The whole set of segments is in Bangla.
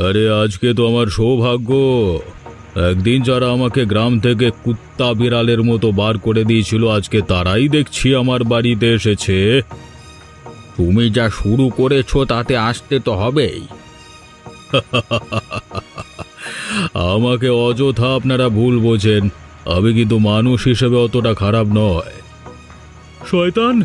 আরে আজকে তো আমার সৌভাগ্য। একদিন যারা আমাকে গ্রাম থেকে কুত্তা বিড়ালের মতো বার করে দিয়েছিল, আজকে তারাই দেখছি আমার বাড়িতে এসেছে। তুমি যা শুরু করেছো তাতে আসতে তো হবেই। আমাকে অযথা আপনারা ভুল বোঝেন। আমি কিন্তু মানুষ হিসেবে অতটা খারাপ নয়। শয়তান,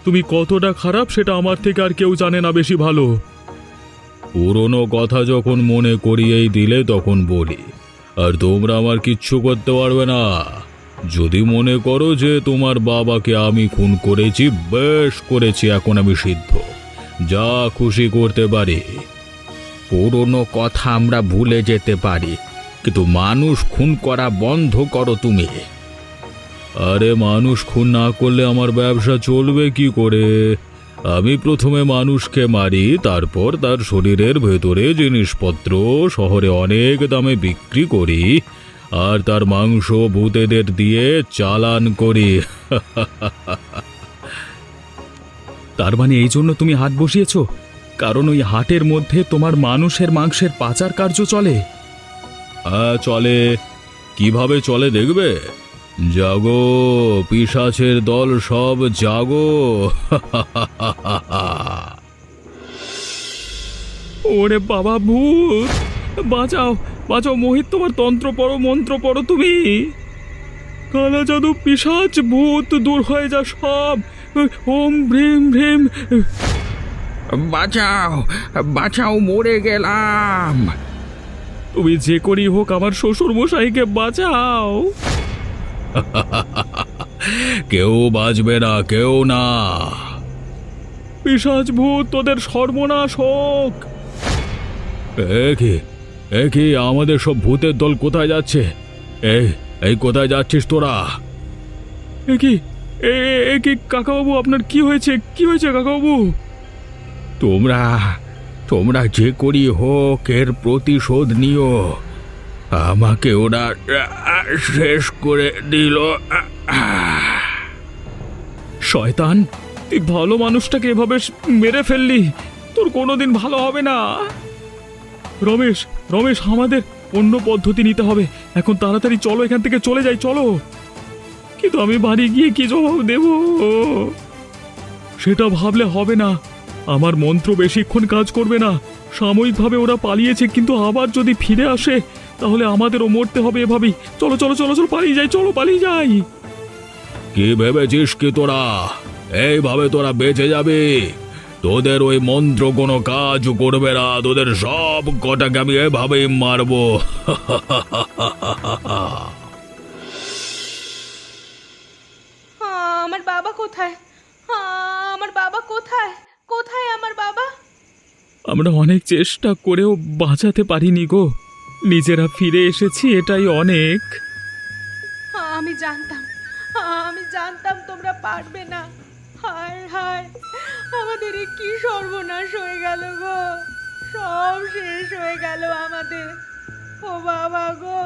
তুমি কতটা খারাপ সেটা আমার থেকে আর কেউ জানে না বেশি ভালো। পুরনো কথা যখন মনে করিয়েই দিলে তখন বলি, আর তোমরা আমার কিচ্ছু করতে পারবে না। যদি মনে করো যে তোমার বাবাকে আমি খুন করেছি, বেশ করেছি, এখন আমি সিদ্ধ, যা খুশি করতে পারি। পুরনো কথা আমরা ভুলে যেতে পারি, কিন্তু মানুষ খুন করা বন্ধ করো তুমি। আরে মানুষ খুন না করলে আমার ব্যবসা চলবে কি করে? আমি প্রথমে মানুষকে মারি, তারপর তার শরীরের ভেতরে জিনিসপত্র শহরে অনেক দামে বিক্রি করি, আর তার মাংস ভূতেদের দিয়ে চালান করি। তার মানে এই জন্য তুমি হাট বসিয়েছ? কারণ ওই হাটের মধ্যে তোমার মানুষের মাংসের পাচার কার্য চলে? হ্যাঁ চলে। কিভাবে চলে দেখবে? জাগো পিশাচের দল, সব জাগো। ওরে বাবা, ভূত! বাঁচাও, বাঁচাও মোহিত, তোমার তন্ত্র পড়ো, মন্ত্র পড়ো তুমি। কালা জাদু, পিশাচ, ভূত দূর হয়ে যা সব। ওম ভ্রিম ভ্রিম। বাঁচাও, বাঁচাও, মরে গেলাম। তুমি যে করেই হোক আমার শ্বশুর মশাইকে বাঁচাও। কেউ বাঁচবে না, কেউ না। পিশাচ ভূত, তোদের সর্বনাশ হোক। একই আমাদের সব ভূতের দল কোথায় যাচ্ছে? এই এই কোথায় যাচ্ছিস তোরা? একই একই কাকাবাবু, আপনার কি হয়েছে? কি হয়েছে কাকাবাবু? তোমরা তোমরা যে করি হোক এর প্রতিশোধ নিও। আমাকে ওরা শেষ করে দিল। শয়তান, তুই ভালো মানুষটাকে এভাবে মেরে ফেললি, তোর কোনোদিন ভালো হবে না। রমেশ, রমেশ, আমাদের অন্য পদ্ধতি নিতে হবে। এখন তাড়াতাড়ি চলো, এখান থেকে চলে যাই, চলো। কিন্তু আমি বাড়ি গিয়ে কি জবাব দেব? সেটা ভাবলে হবে না। আমার মন্ত্র বেশিক্ষণ কাজ করবে না। সাময়িকভাবে ওরা পালিয়েছে, কিন্তু আবার যদি ফিরে আসে তাহলে আমাদেরও মরতে হবে এভাবেই। চলো চলো চলো চলো, পালিয়ে যাই, চলো পালিয়ে যাই। কি ভেবেছিস কি তোরা এইভাবে তোরা বেঁচে যাবে? তোদের ওই মন্ত্র কোনো কাজ করবে না, তোদের সব কটাকে আমি এভাবেই মারবো। আমার বাবা কোথায়? আমার বাবা কোথায়? কোথায় আমার বাবা? আমরা অনেক চেষ্টা করেও বাঁচাতে পারিনি গো। নিজেরা ফিরে এসেছি, এটাই অনেক। আমি জানতাম, আমি জানতাম তোমরা পারবে না। হায় হায়, আমাদের এ কি সর্বনাশ হয়ে গেল গো! সব শেষ হয়ে গেল আমাদের। ও বাবা গো,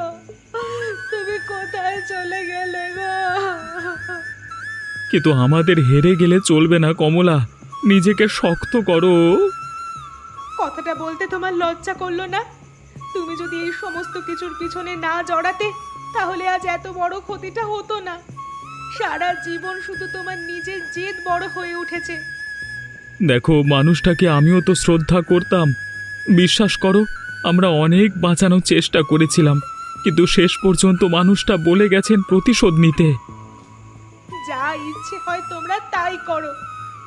তুমি কোথায় চলে গেলে গো? কিন্তু আমাদের হেরে গেলে চলবে না কমলা, নিজেকে শক্ত করো। কথাটা বলতে তোমার লজ্জা করলো না? তুমি যদি এই সমস্ত কিছুর পিছনে না জড়াতে, তাহলে আজ এত বড় ক্ষতিটা হতো না। সারা জীবন শুধু তোমার নিজের জেদ বড় হয়ে উঠেছে। দেখো, মানুষটাকে আমিও তো শ্রদ্ধা করতাম। বিশ্বাস করো, আমরা অনেক বাঁচানোর চেষ্টা করেছিলাম, কিন্তু শেষ পর্যন্ত মানুষটা বলে গেছেন প্রতিশোধ নিতে। যা ইচ্ছে হয় তোমরা তাই করো,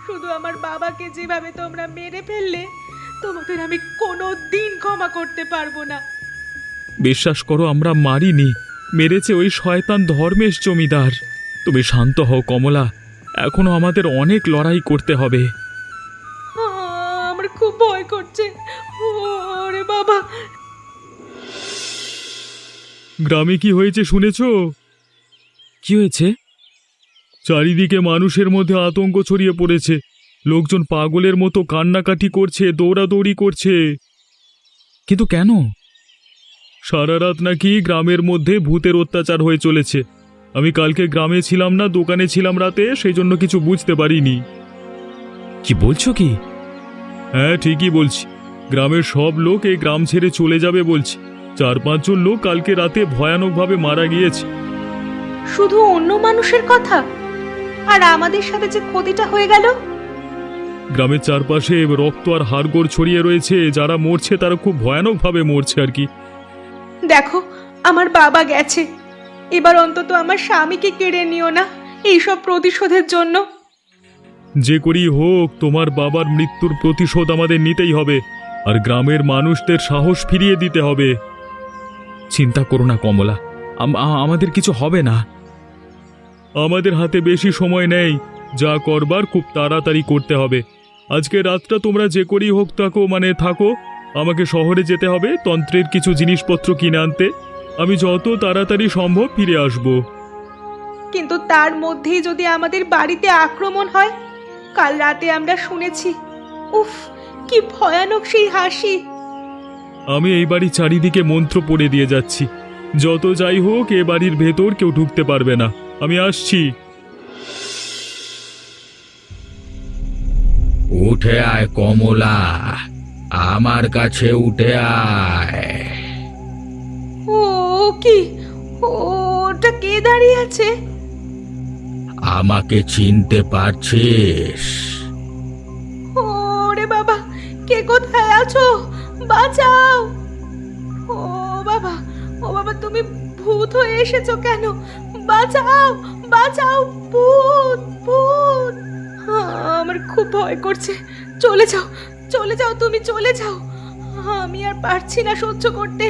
শুধু আমার বাবাকে যেভাবে তোমরা মেরে ফেললে, তোমাদের আমি কোনো দিন ক্ষমা করতে পারবো না। বিশ্বাস করো, আমরা মারিনি, মেরেছে ওই শয়তান ধর্মেশ জমিদার। তুমি শান্ত হও কমলা, এখনো আমাদের অনেক লড়াই করতে হবে। আমার খুব ভয় করছে। ওরে বাবা! গ্রামে কি হয়েছে শুনেছ? কি হয়েছে? চারিদিকে মানুষের মধ্যে আতঙ্ক ছড়িয়ে পড়েছে। লোকজন পাগলের মতো কান্নাকাটি করছে, দৌড়াদৌড়ি করছে। কিন্তু কেন? সারা রাত নাকি গ্রামের মধ্যে ভূতের অত্যাচার হয়ে চলেছে। আমি কালকে গ্রামে ছিলাম না, দোকানে ছিলাম রাতে, সেই জন্য কিছু বুঝতে পারিনি। কি বলছো কি? হ্যাঁ ঠিকই বলছি। গ্রামের সব লোক এই গ্রাম ছেড়ে চলে যাবে বলছে। 4-5 জন লোক কালকে রাতে ভয়ানকভাবে মারা গিয়েছে। শুধু অন্য মানুষের কথা, আর আমাদের সাথে যে ক্ষতিটা হয়ে গেল। গ্রামের চারপাশে রক্ত আর হাড়গোড় ছড়িয়ে রয়েছে, যারা মরছে তারা খুব ভয়ানকভাবে মরছে আর কি। দেখো, আমার বাবা গেছে, এবার অন্তত আমার স্বামীকে কেড়ে নিও না এইসব প্রতিশোধের জন্য। যে করেই হোক তোমার বাবার মৃত্যুর প্রতিশোধ আমাদের নিতেই হবে, আর গ্রামের মানুষদের সাহস ফিরিয়ে দিতে হবে। চিন্তা করো না কমলা, আমাদের কিছু হবে না। আমাদের হাতে বেশি সময় নেই, যা করবার খুব তাড়াতাড়ি করতে হবে। আজকে রাতটা তোমরা যে করেই হোক থাকো। আমাকে শহরে যেতে হবে তন্ত্রের কিছু জিনিসপত্র কিনে আনতে। আমি যত তাড়াতাড়ি সম্ভব ফিরে আসব। কিন্তু তার মধ্যেই যদি আমাদের বাড়িতে আক্রমণ হয়? কাল রাতে আমরা শুনেছি, উফ, কি ভয়ানক সেই হাসি। আমি এই বাড়ির চারিদিকে মন্ত্র পড়ে দিয়ে যাচ্ছি, যত যাই হোক এ বাড়ির ভেতর কেউ ঢুকতে পারবে না। আমি আসছি। উঠে আয় কমলা, আমার কাছে উঠে আয়। ও কি, ওটা কে দাঁড়িয়ে আছে? আমাকে চিনতে পারছিস? ওরে বাবা, কে কোথায় আছো? বাঁচাও! ও বাবা, ও বাবা, তুমি ভূত হয়ে এসেছো কেন? বাঁচাও, বাঁচাও! ভূত, ভূত! আমার খুব ভয় করছে। চলে যাও, চলে যাও, তুমি চলে যাও। আমি আর পারছি না সহ্য করতে।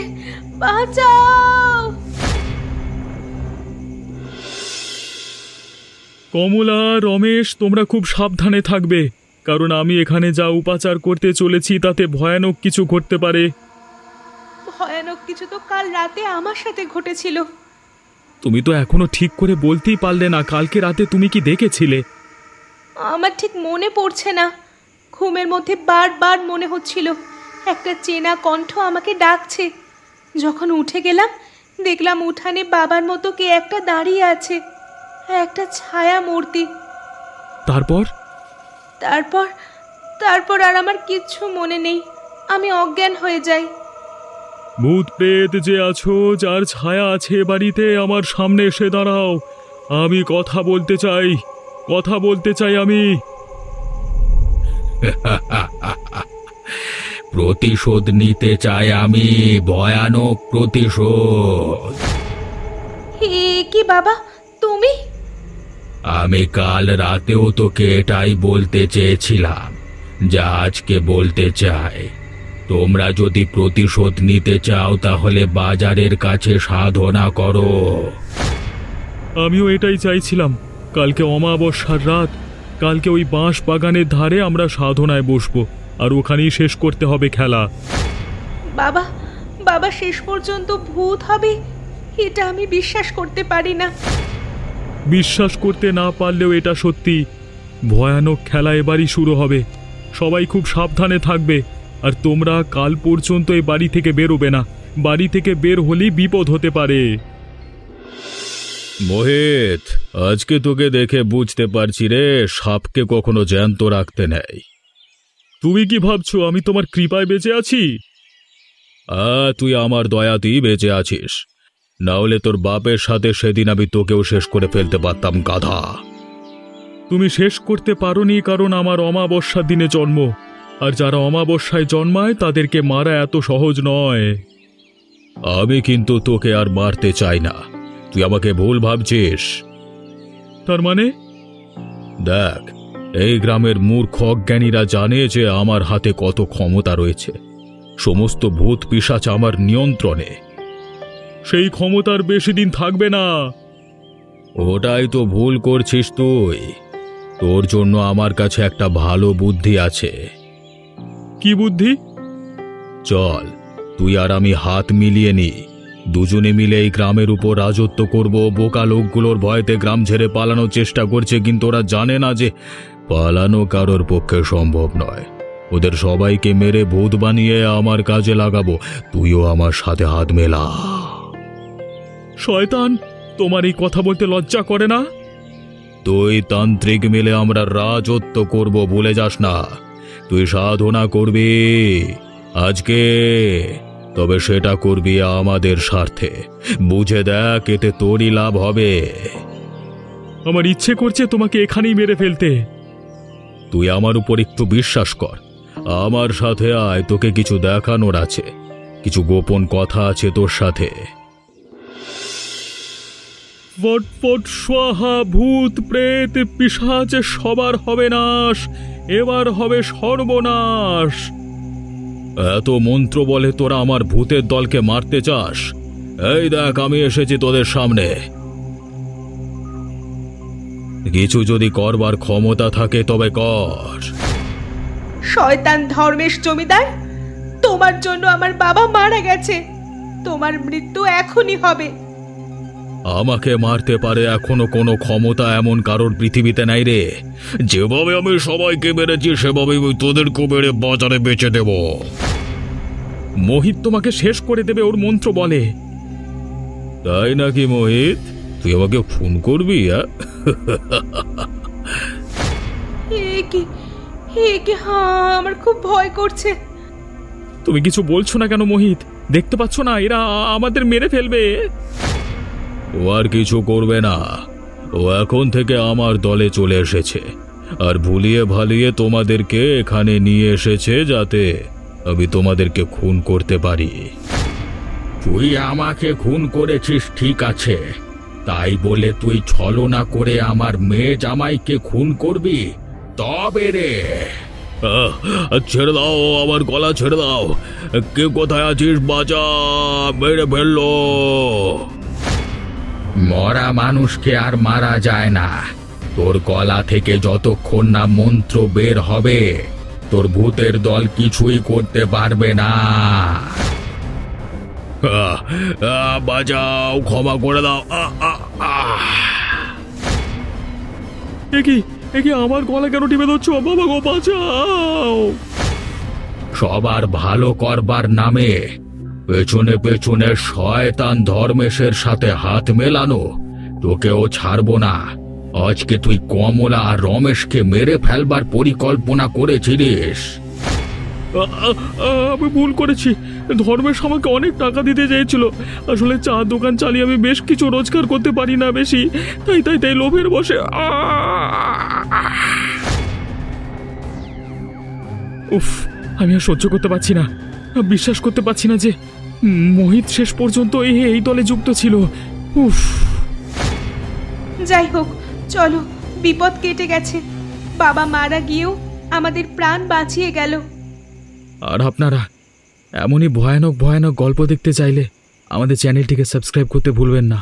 বাঁচাও! কমলা, রমেশ, তোমরা খুব সাবধানে থাকবে, কারণ আমি এখানে যা উপাচার করতে চলেছি তাতে ভয়ানক কিছু ঘটতে পারে। ভয়ানক কিছু তো কাল রাতে আমার সাথে ঘটেছিল। তুমি তো এখনো ঠিক করে বলতেই পারলে না, কালকে রাতে তুমি কি দেখেছিলে? আমার ঠিক মনে পড়ছে না। ঘুমের মধ্যে বারবার মনে হচ্ছিল একটা চেনা কণ্ঠ আমাকে ডাকছে। যখন উঠে গেলাম, দেখলাম উঠানে বাবার মতো কে একটা দাঁড়িয়ে আছে, একটা ছায়া মূর্তি। তারপর? তারপর তারপর আর আমার কিচ্ছু মনে নেই। আমি অজ্ঞান হয়ে যাই। ভূত প্রেত যে আছো, যার ছায়া আছে বাড়িতে, আমার সামনে এসে দাঁড়াও। আমি কথা বলতে চাই, কথা বলতে চাই আমি। প্রতিশোধ নিতে চাই আমি, ভয়ানক প্রতিশোধ। হে কি বাবা, তুমি? আমি কাল রাতেও তোকে এটাই বলতে চেয়েছিলাম, যা আজকে বলতে চাই। তোমরা যদি প্রতিশোধ নিতে চাও তাহলে বাজারের কাছে সাধনা করো। আমিও এটাই চাইছিলাম। কালকে অমাবস্যার রাত, কালকে ওই বাঁশ বাগানের ধারে আমরা সাধনায় বসবো, আর ওখানেই শেষ করতে হবে খেলা। বাবা, বাবা শেষ পর্যন্ত ভূত হবে, এটা আমি বিশ্বাস করতে পারি না। বিশ্বাস করতে না পারলেও এটা সত্যি। ভয়ানক খেলা এবারই শুরু হবে। সবাই খুব সাবধানে থাকবে, আর তোমরা কাল পর্যন্ত এই বাড়ি থেকে বেরোবে না। বাড়ি থেকে বের হলেই বিপদ হতে পারে। মোহিত, আজকে তোকে দেখে বুঝতে পারছি রে, সাপকে কখনো জ্যান্ত রাখতে নেই। তুমি কি ভাবছো আমি তোমার কৃপায় বেঁচে আছি? তুই আমার দয়াতেই বেঁচে আছিস, না হলে তোর বাপের সাথে সেদিন আমি তোকেও শেষ করে ফেলতে পারতাম, গাধা। তুমি শেষ করতে পারোনি কারণ আমার অমাবস্যার দিনে জন্ম, আর যারা অমাবস্যায় জন্মায় তাদেরকে মারা এত সহজ নয়। আমি কিন্তু তোকে আর মারতে চাই না, তুই আমাকে ভুল ভাবছিস। তার মানে? দেখ, এই গ্রামের মূর্খ অজ্ঞানীরা জানে যে আমার হাতে কত ক্ষমতা রয়েছে। সমস্ত ভূত পিশাচ আমার নিয়ন্ত্রণে। সেই ক্ষমতার বেশি দিন থাকবে না। ওটাই তো ভুল করছিস তুই। তোর জন্য আমার কাছে একটা ভালো বুদ্ধি আছে। কি বুদ্ধি? চল, তুই আর আমি হাত মিলিয়ে নি, দুজনে মিলে এই গ্রামের উপর রাজত্ব করব। বোকা লোকগুলোর ভয়তে গ্রাম ছেড়ে পালানোর চেষ্টা করছে, কিন্তু ওরা জানে না যে পালানো কারোর পক্ষে সম্ভব নয়। ওদের সবাইকে মেরে ভূত বানিয়ে আমার কাজে লাগাবো। তুইও আমার সাথে হাত মেলা। শয়তান, তোমার এই কথা বলতে লজ্জা করে না? তুই তান্ত্রিক মিলে আমরা রাজত্ব করব, ভুলে যাস না। তুই সাধনা করবি, আজকে, তবে সেটা করবি আমাদের স্বার্থে। বুঝে দেখ, এতে তোরই লাভ হবে। আমার ইচ্ছে করছে তোমাকে এখানেই মেরে ফেলতে। তুই আমার উপর একটু বিশ্বাস কর, আমার সাথে আয়, তোকে কিছু দেখানোর আছে, কিছু গোপন কথা আছে তোর সাথে। ফটফট স্বাহা, ভূত প্রেত পিশাচ সবার হবে নাশ, এবার হবে সর্বনাশ। এত মন্ত্র বলে তোরা আমার ভূতের দলকে মারতে চাস? এই দেখ, আমি এসেছি তোদের সামনে। কিছু যদি করবার ক্ষমতা থাকে তবে কর। শয়তান ধর্মেশ জমিদার, তোমার জন্য আমার বাবা মারা গেছে, তোমার মৃত্যু এখনই হবে। আমাকে মারতে পারে এখনো কোনো ক্ষমতা এমন কারোর পৃথিবীতে নাই রে। যেভাবে আমি সবাইকে মেরেছি সেভাবে তোদেরকে মেরে বাজারে বেচে দেব। মোহিত তোমাকে শেষ করে দেবে ওর মন্ত্র বলে। তাই নাকি মোহিত? তুই আমাকে খুন করবি? হ্যাঁ, আমার খুব ভয় করছে। তুমি কিছু বলছো না কেন মোহিত? দেখতে পাচ্ছ না এরা আমাদের মেরে ফেলবে? ও আর কিছু করবে না, ও এখন থেকে আমার দলে চলে এসেছে, আর ভুলিয়ে ভালিয়ে তোমাদেরকে এখানে নিয়ে এসেছে যাতে আমি তোমাদেরকে খুন করতে পারি। তুই আমাকে খুন করেছিস ঠিক আছে, তাই বলে তুই ছলনা করে আমার মেয়ে জামাইকে খুন করবি? তবে রে ছেড়ে দাও, আমার গলা ছেড়ে দাও। কে কোথায় আছিস? বাঁচা, মেরে ফেললো। মরা মানুষকে আর মারা যায় না। তোর গলা থেকে যতক্ষণ না মন্ত্র বের হবে তোর ভূতের দল কিছুই করতে পারবে না। বাঁচাও, ক্ষমা করে দাও। একে আমার গলা কেন টিপে ধরছ? বাবা গো, বাঁচাও। সবার ভালো করবার নামে পেছনে পেছনে শয়তান ধর্মেশের সাথে হাত মেলানো, তোকেও ছাড়বো না। আজকে তুই কমলা আর রমেশকে মেরে ফেলবার পরিকল্পনা করেছিলিস। আমি ভুল করেছি। ধর্মেশ আমাকে অনেক টাকা দিতে চেয়েছিল। আসলে চা দোকান চালিয়ে আমি বেশ কিছু রোজগার করতে পারি না বেশি, তাই লোভের বসে। উফ, আমি আর সহ্য করতে পারছি না। বিশ্বাস করতে পারছি না যে মোহিত শেষ পর্যন্ত এই দলে যুক্ত ছিল। উফ। যাই হোক, চলো, বিপদ কেটে গেছে। বাবা মারা গিয়েও আমাদের প্রাণ বাঁচিয়ে গেল। আর আপনারা এমনই ভয়ানক ভয়ানক গল্প দেখতে চাইলে আমাদের চ্যানেলটিকে সাবস্ক্রাইব করতে ভুলবেন না।